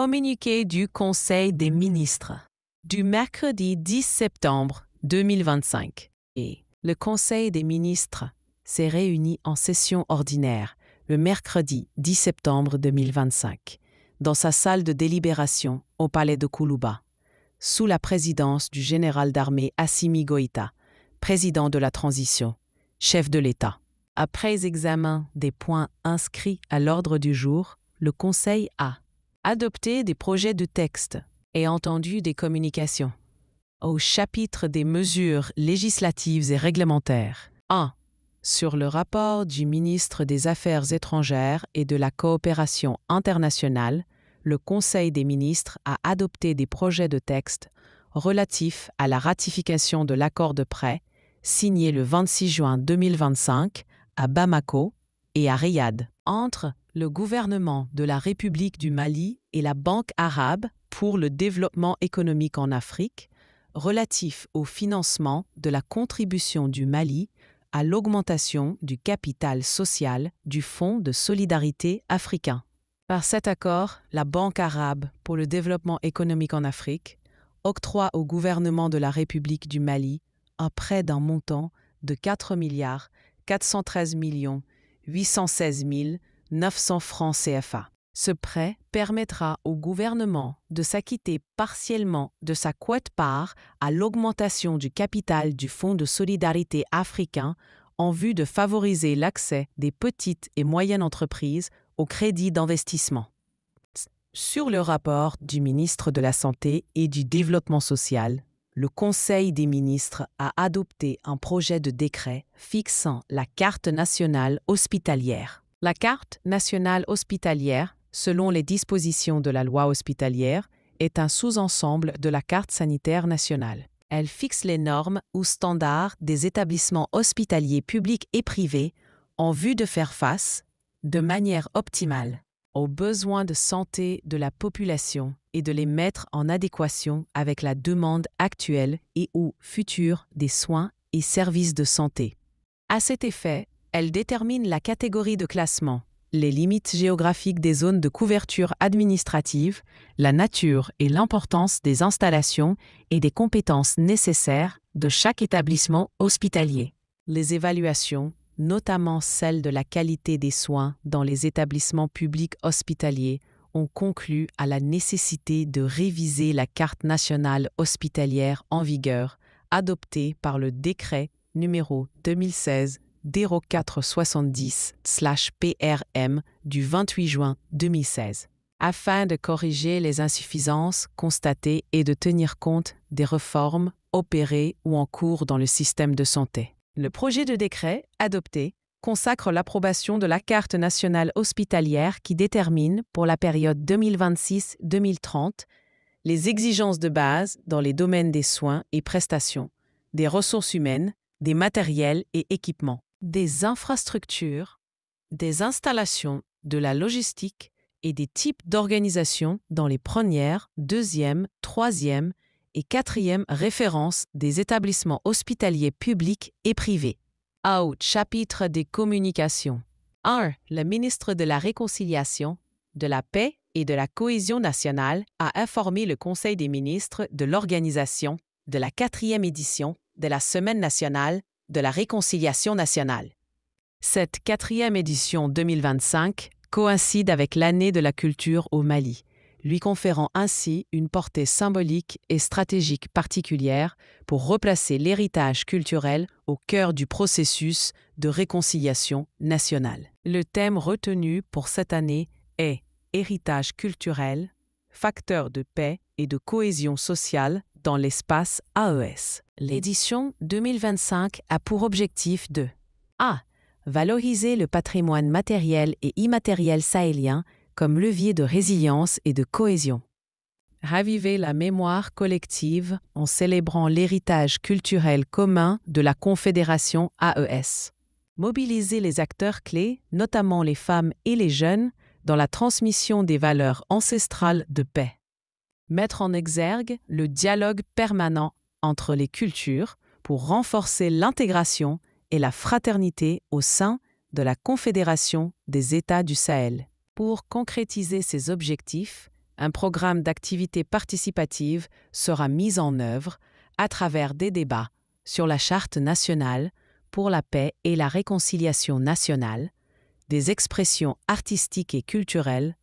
Communiqué du Conseil des ministres du mercredi 10 septembre 2025. Et le Conseil des ministres s'est réuni en session ordinaire le mercredi 10 septembre 2025 dans sa salle de délibération au palais de Koulouba, sous la présidence du général d'armée Assimi Goïta, président de la transition, chef de l'État. Après examen des points inscrits à l'ordre du jour, le Conseil a adopté des projets de texte et entendu des communications. Au chapitre des mesures législatives et réglementaires. 1. Sur le rapport du ministre des Affaires étrangères et de la coopération internationale, le Conseil des ministres a adopté des projets de texte relatifs à la ratification de l'accord de prêt signé le 26 juin 2025 à Bamako et à Riyad entre le gouvernement de la République du Mali et la Banque arabe pour le développement économique en Afrique, relatif au financement de la contribution du Mali à l'augmentation du capital social du Fonds de solidarité africain. Par cet accord, la Banque arabe pour le développement économique en Afrique octroie au gouvernement de la République du Mali un prêt d'un montant de 4 413 816 900 francs CFA. Ce prêt permettra au gouvernement de s'acquitter partiellement de sa quote-part à l'augmentation du capital du Fonds de solidarité africain en vue de favoriser l'accès des petites et moyennes entreprises au crédit d'investissement. Sur le rapport du ministre de la Santé et du Développement social, le Conseil des ministres a adopté un projet de décret fixant la carte nationale hospitalière. La carte nationale hospitalière, selon les dispositions de la loi hospitalière, est un sous-ensemble de la carte sanitaire nationale. Elle fixe les normes ou standards des établissements hospitaliers publics et privés en vue de faire face, de manière optimale, aux besoins de santé de la population et de les mettre en adéquation avec la demande actuelle et ou future des soins et services de santé. À cet effet, elle détermine la catégorie de classement, les limites géographiques des zones de couverture administrative, la nature et l'importance des installations et des compétences nécessaires de chaque établissement hospitalier. Les évaluations, notamment celles de la qualité des soins dans les établissements publics hospitaliers, ont conclu à la nécessité de réviser la carte nationale hospitalière en vigueur, adoptée par le décret numéro 2016-0470/PRM du 28 juin 2016, afin de corriger les insuffisances constatées et de tenir compte des réformes opérées ou en cours dans le système de santé. Le projet de décret adopté consacre l'approbation de la carte nationale hospitalière qui détermine, pour la période 2026-2030, les exigences de base dans les domaines des soins et prestations, des ressources humaines, des matériels et équipements, des infrastructures, des installations, de la logistique et des types d'organisation dans les premières, deuxième, troisième et quatrième références des établissements hospitaliers publics et privés. Au chapitre des communications. 1. Le ministre de la Réconciliation, de la Paix et de la Cohésion nationale a informé le Conseil des ministres de l'organisation de la 4e édition de la Semaine nationale de la Réconciliation nationale. Cette 4e édition 2025 coïncide avec l'année de la culture au Mali, lui conférant ainsi une portée symbolique et stratégique particulière pour replacer l'héritage culturel au cœur du processus de réconciliation nationale. Le thème retenu pour cette année est « Héritage culturel, facteur de paix et de cohésion sociale dans l'espace AES ». L'édition 2025 a pour objectif de a. Valoriser le patrimoine matériel et immatériel sahélien comme levier de résilience et de cohésion. Raviver la mémoire collective en célébrant l'héritage culturel commun de la Confédération AES. Mobiliser les acteurs clés, notamment les femmes et les jeunes, dans la transmission des valeurs ancestrales de paix. Mettre en exergue le dialogue permanent entre les cultures pour renforcer l'intégration et la fraternité au sein de la Confédération des États du Sahel. Pour concrétiser ces objectifs, Un programme d'activité participative sera mis en œuvre à travers des débats sur la Charte nationale pour la paix et la réconciliation nationale, des expressions artistiques et culturelles,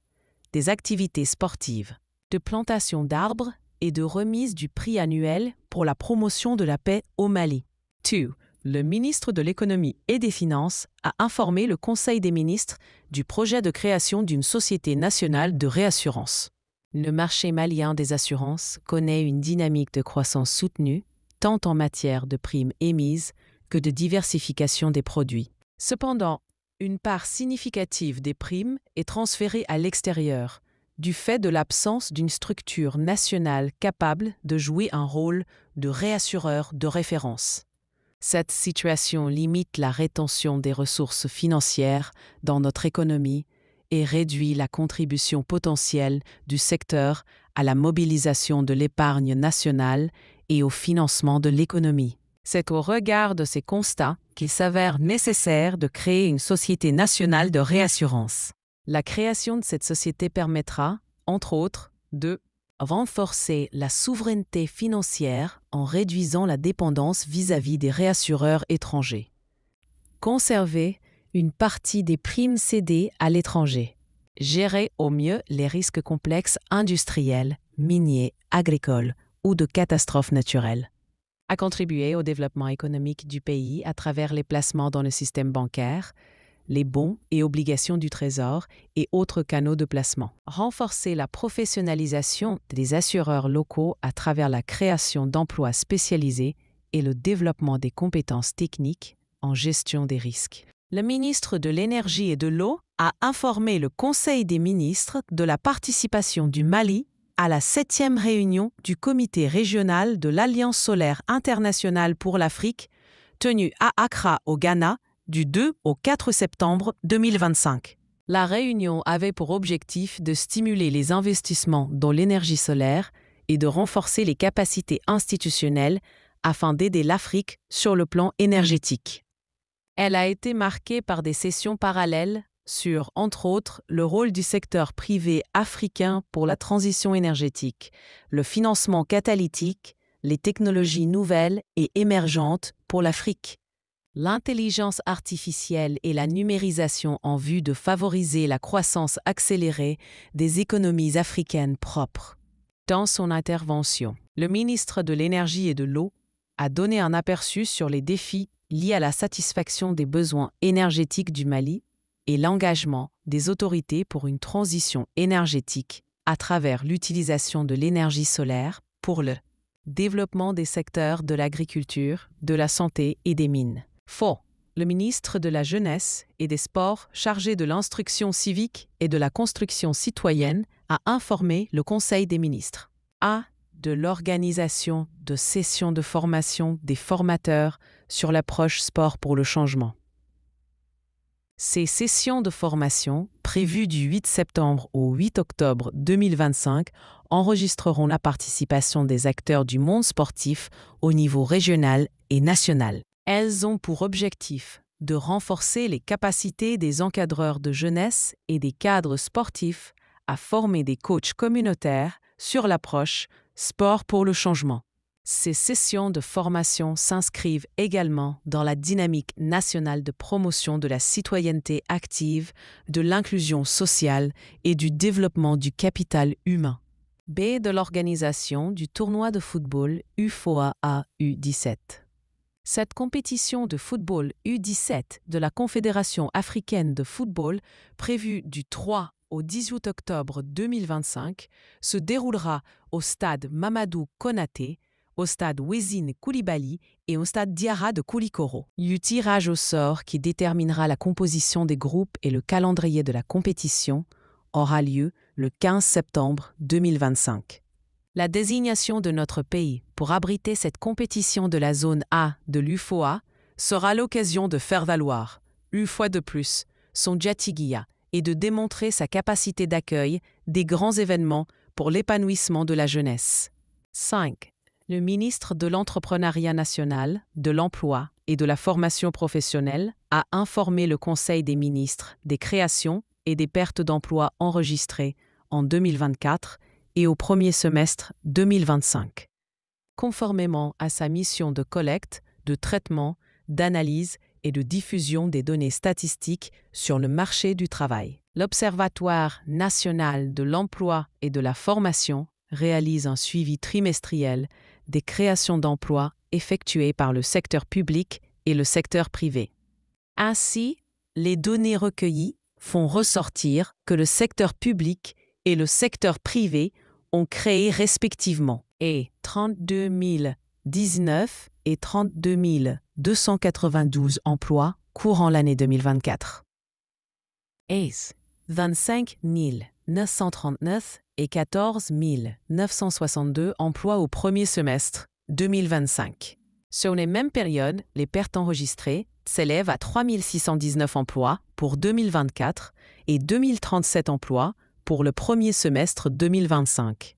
des activités sportives, de plantation d'arbres et de remise du prix annuel pour la promotion de la paix au Mali. 2. Le ministre de l'Économie et des Finances a informé le Conseil des ministres du projet de création d'une société nationale de réassurance. Le marché malien des assurances connaît une dynamique de croissance soutenue, tant en matière de primes émises que de diversification des produits. Cependant, une part significative des primes est transférée à l'extérieur, du fait de l'absence d'une structure nationale capable de jouer un rôle de réassureur de référence. Cette situation limite la rétention des ressources financières dans notre économie et réduit la contribution potentielle du secteur à la mobilisation de l'épargne nationale et au financement de l'économie. C'est au regard de ces constats qu'il s'avère nécessaire de créer une société nationale de réassurance. La création de cette société permettra, entre autres, de renforcer la souveraineté financière en réduisant la dépendance vis-à-vis des réassureurs étrangers. Conserver une partie des primes cédées à l'étranger. Gérer au mieux les risques complexes industriels, miniers, agricoles ou de catastrophes naturelles. À contribuer au développement économique du pays à travers les placements dans le système bancaire, les bons et obligations du Trésor et autres canaux de placement. Renforcer la professionnalisation des assureurs locaux à travers la création d'emplois spécialisés et le développement des compétences techniques en gestion des risques. Le ministre de l'Énergie et de l'Eau a informé le Conseil des ministres de la participation du Mali à la 7e réunion du Comité régional de l'Alliance solaire internationale pour l'Afrique, tenue à Accra, au Ghana, du 2 au 4 septembre 2025. La réunion avait pour objectif de stimuler les investissements dans l'énergie solaire et de renforcer les capacités institutionnelles afin d'aider l'Afrique sur le plan énergétique. Elle a été marquée par des sessions parallèles sur, entre autres, le rôle du secteur privé africain pour la transition énergétique, le financement catalytique, les technologies nouvelles et émergentes pour l'Afrique, l'intelligence artificielle et la numérisation en vue de favoriser la croissance accélérée des économies africaines propres. Dans son intervention, le ministre de l'Énergie et de l'Eau a donné un aperçu sur les défis liés à la satisfaction des besoins énergétiques du Mali et l'engagement des autorités pour une transition énergétique à travers l'utilisation de l'énergie solaire pour le développement des secteurs de l'agriculture, de la santé et des mines. 4. Le ministre de la Jeunesse et des Sports chargé de l'instruction civique et de la construction citoyenne a informé le Conseil des ministres. A. De l'organisation de sessions de formation des formateurs sur l'approche sport pour le changement. Ces sessions de formation, prévues du 8 septembre au 8 octobre 2025, enregistreront la participation des acteurs du monde sportif au niveau régional et national. Elles ont pour objectif de renforcer les capacités des encadreurs de jeunesse et des cadres sportifs à former des coachs communautaires sur l'approche sport pour le changement. Ces sessions de formation s'inscrivent également dans la dynamique nationale de promotion de la citoyenneté active, de l'inclusion sociale et du développement du capital humain. B. De l'organisation du tournoi de football UFOA U17. Cette compétition de football U17 de la Confédération africaine de football, prévue du 3 au 18 octobre 2025, se déroulera au stade Mamadou Konaté, au stade Wezine Koulibaly et au stade Diarra de Koulikoro. Le tirage au sort qui déterminera la composition des groupes et le calendrier de la compétition aura lieu le 15 septembre 2025. La désignation de notre pays pour abriter cette compétition de la zone A de l'UFOA sera l'occasion de faire valoir, une fois de plus, son djatiguia et de démontrer sa capacité d'accueil des grands événements pour l'épanouissement de la jeunesse. 5. Le ministre de l'Entrepreneuriat national, de l'Emploi et de la formation professionnelle a informé le Conseil des ministres des créations et des pertes d'emplois enregistrées en 2024 et au premier semestre 2025. Conformément à sa mission de collecte, de traitement, d'analyse et de diffusion des données statistiques sur le marché du travail. L'Observatoire national de l'emploi et de la formation réalise un suivi trimestriel des créations d'emplois effectuées par le secteur public et le secteur privé. Ainsi, les données recueillies font ressortir que le secteur public et le secteur privé ont créé respectivement 32 019 et 32 292 emplois courant l'année 2024. 25 939 et 14 962 emplois au premier semestre 2025. Sur les mêmes périodes, les pertes enregistrées s'élèvent à 3 619 emplois pour 2024 et 2037 emplois pour le premier semestre 2025.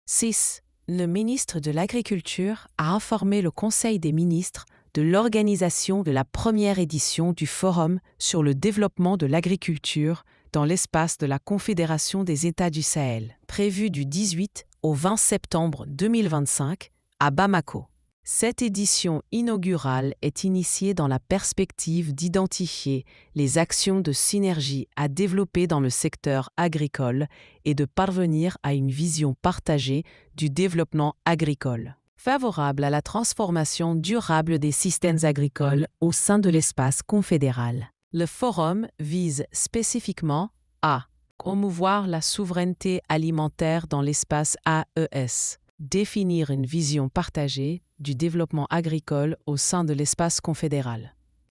6. Le ministre de l'Agriculture a informé le Conseil des ministres de l'organisation de la première édition du Forum sur le développement de l'agriculture dans l'espace de la Confédération des États du Sahel, prévu du 18 au 20 septembre 2025 à Bamako. Cette édition inaugurale est initiée dans la perspective d'identifier les actions de synergie à développer dans le secteur agricole et de parvenir à une vision partagée du développement agricole, favorable à la transformation durable des systèmes agricoles au sein de l'espace confédéral. Le forum vise spécifiquement à promouvoir la souveraineté alimentaire dans l'espace AES, définir une vision partagée du développement agricole au sein de l'espace confédéral,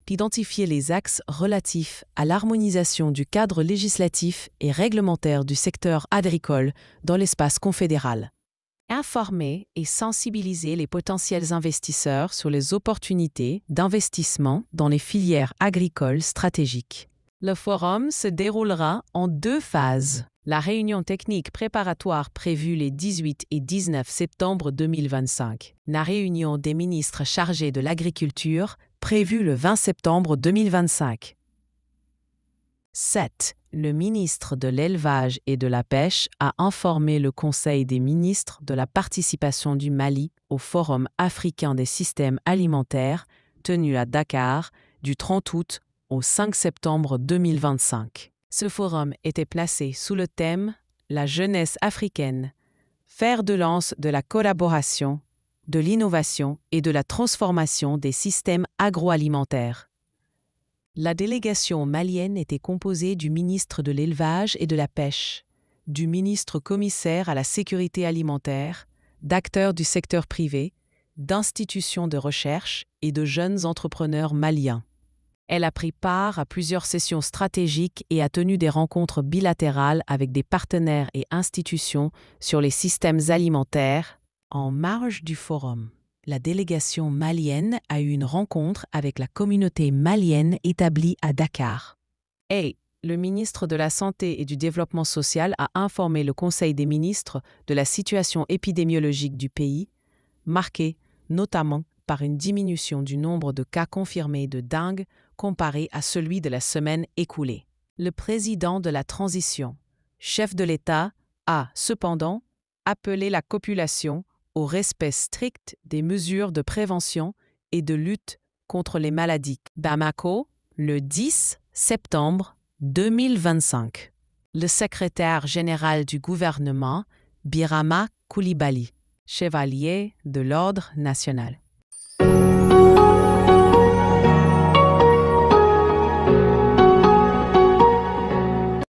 identifier les axes relatifs à l'harmonisation du cadre législatif et réglementaire du secteur agricole dans l'espace confédéral, informer et sensibiliser les potentiels investisseurs sur les opportunités d'investissement dans les filières agricoles stratégiques. Le forum se déroulera en 2 phases. La réunion technique préparatoire prévue les 18 et 19 septembre 2025. La réunion des ministres chargés de l'agriculture prévue le 20 septembre 2025. 7. Le ministre de l'Élevage et de la Pêche a informé le Conseil des ministres de la participation du Mali au Forum africain des systèmes alimentaires tenu à Dakar du 30 août au 5 septembre 2025. Ce forum était placé sous le thème « La jeunesse africaine, fer de lance de la collaboration, de l'innovation et de la transformation des systèmes agroalimentaires ». La délégation malienne était composée du ministre de l'Élevage et de la Pêche, du ministre commissaire à la sécurité alimentaire, d'acteurs du secteur privé, d'institutions de recherche et de jeunes entrepreneurs maliens. Elle a pris part à plusieurs sessions stratégiques et a tenu des rencontres bilatérales avec des partenaires et institutions sur les systèmes alimentaires. En marge du forum, la délégation malienne a eu une rencontre avec la communauté malienne établie à Dakar. Le ministre de la Santé et du Développement social a informé le Conseil des ministres de la situation épidémiologique du pays, marquée notamment par une diminution du nombre de cas confirmés de dengue comparé à celui de la semaine écoulée. Le président de la transition, chef de l'État, a cependant appelé la population au respect strict des mesures de prévention et de lutte contre les maladies. Bamako, le 10 septembre 2025. Le secrétaire général du gouvernement, Birama Coulibaly, chevalier de l'Ordre national,